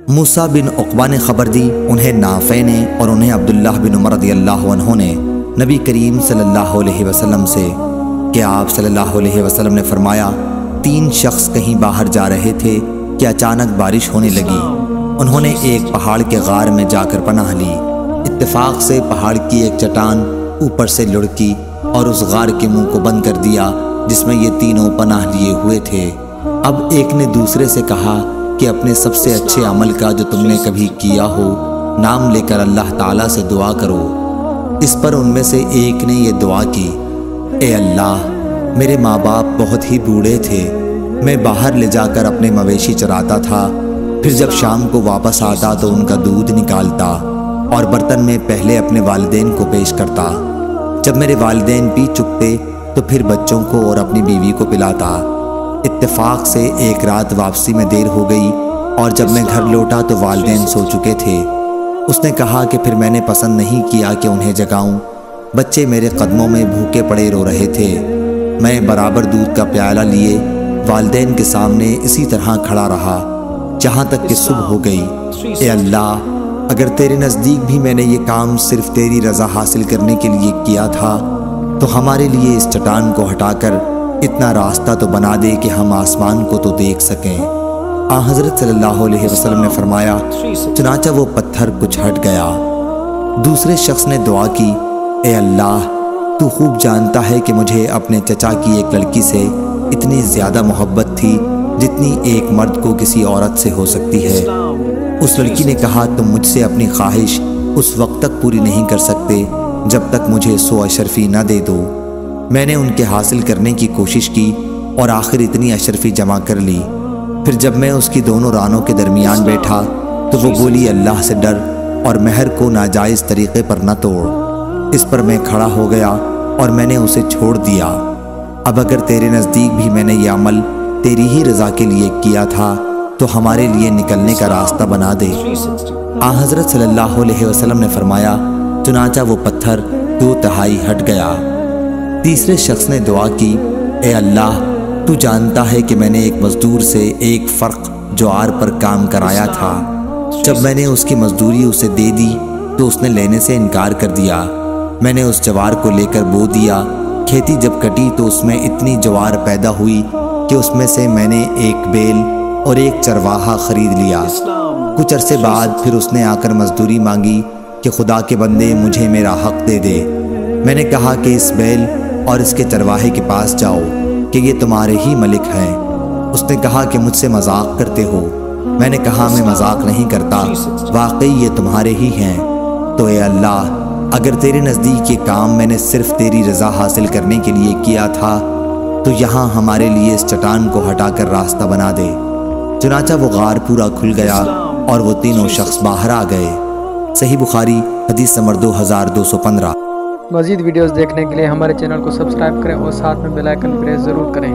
موسیٰ بن عقبہ نے خبر دی، انہیں نافع نے اور انہیں عبداللہ بن عمر رضی اللہ عنہ نے نبی کریم صلی اللہ علیہ وسلم سے کہ آپ صلی اللہ علیہ وسلم نے فرمایا 3 شخص کہیں باہر جا رہے تھے کہ اچانک بارش ہونے لگی۔ انہوں نے ایک پہاڑ کے غار میں جا کر پناہ لی۔ اتفاق سے پہاڑ کی ایک چٹان اوپر سے لڑکی اور اس غار کے منہ کو بند کر دیا جس میں یہ تینوں پناہ لیے ہوئے تھے۔ اب ایک نے دوسرے سے کہا کہ اپنے سب سے اچھے عمل کا جو تم نے کبھی کیا ہو نام لے کر اللہ تعالیٰ سے دعا کرو۔ اس پر ان میں سے ایک نے یہ دعا کی، اے اللہ، میرے ماں باپ بہت ہی بوڑھے تھے، میں باہر لے جا کر اپنے مویشی چراتا تھا، پھر جب شام کو واپس آتا تو ان کا دودھ نکالتا اور برتن میں پہلے اپنے والدین کو پیش کرتا۔ جب میرے والدین پی چکتے تو پھر بچوں کو اور اپنی بیوی کو پلاتا۔ اتفاق سے ایک رات واپسی میں دیر ہو گئی اور جب میں گھر لوٹا تو والدین سو چکے تھے۔ اس نے کہا کہ پھر میں نے پسند نہیں کیا کہ انہیں جگاؤں۔ بچے میرے قدموں میں بھوکے پڑے رو رہے تھے۔ میں برابر دودھ کا پیالہ لیے والدین کے سامنے اسی طرح کھڑا رہا جہاں تک کہ صبح ہو گئی۔ اے اللہ، اگر تیرے نزدیک بھی میں نے یہ کام صرف تیری رضا حاصل کرنے کے لیے کیا تھا تو ہمارے لیے اس چٹان کو ہٹا کر اتنا راستہ تو بنا دے کہ ہم آسمان کو تو دیکھ سکیں۔ حضرت صلی اللہ علیہ وسلم نے فرمایا، چنانچہ وہ پتھر کچھ ہٹ گیا۔ دوسرے شخص نے دعا کی، اے اللہ، تو خوب جانتا ہے کہ مجھے اپنے چچا کی ایک لڑکی سے اتنی زیادہ محبت تھی جتنی ایک مرد کو کسی عورت سے ہو سکتی ہے۔ اس لڑکی نے کہا، تم مجھ سے اپنی خواہش اس وقت تک پوری نہیں کر سکتے جب تک مجھے 100 اشرفی نہ دے دو۔ میں نے ان کے حاصل کرنے کی کوشش کی اور آخر اتنی اشرفی جمع کر لی۔ پھر جب میں اس کی دونوں رانوں کے درمیان بیٹھا تو وہ بولی، اللہ سے ڈر اور مہر کو ناجائز طریقے پر نہ توڑ۔ اس پر میں کھڑا ہو گیا اور میں نے اسے چھوڑ دیا۔ اب اگر تیرے نزدیک بھی میں نے یہ عمل تیری ہی رضا کے لیے کیا تھا تو ہمارے لیے نکلنے کا راستہ بنا دے۔ حضرت صلی اللہ علیہ وسلم نے فرمایا، چنانچہ وہ پتھر 2 تہائی ہٹ گیا۔ تیسرے شخص نے دعا کی، اے اللہ، تو جانتا ہے کہ میں نے ایک مزدور سے ایک فرق جوار پر کام کرایا تھا۔ جب میں نے اس کی مزدوری اسے دے دی تو اس نے لینے سے انکار کر دیا۔ میں نے اس جوار کو لے کر بو دیا۔ کھیتی جب کٹی تو اس میں اتنی جوار پیدا ہوئی کہ اس میں سے میں نے ایک بیل اور ایک چرواہا خرید لیا۔ کچھ عرصے بعد پھر اس نے آ کر مزدوری مانگی کہ خدا کے بندے مجھے میرا حق دے دے۔ میں نے کہا کہ اس بیل اور اس کے چرواہے کے پاس جاؤ کہ یہ تمہارے ہی ملک ہیں۔ اس نے کہا کہ مجھ سے مذاق کرتے ہو۔ میں نے کہا میں مذاق نہیں کرتا، واقعی یہ تمہارے ہی ہیں۔ تو اے اللہ، اگر تیرے نزدیک یہ کام میں نے صرف تیری رضا حاصل کرنے کے لیے کیا تھا تو یہاں ہمارے لیے اس چٹان کو ہٹا کر راستہ بنا دے۔ چنانچہ وہ غار پورا کھل گیا اور وہ تینوں شخص باہر آ گئے۔ صحیح بخاری حدیث نمبر 2215۔ مزید ویڈیوز دیکھنے کے لیے ہمارے چینل کو سبسکرائب کریں اور ساتھ میں بیل آئیکن پریس ضرور کریں۔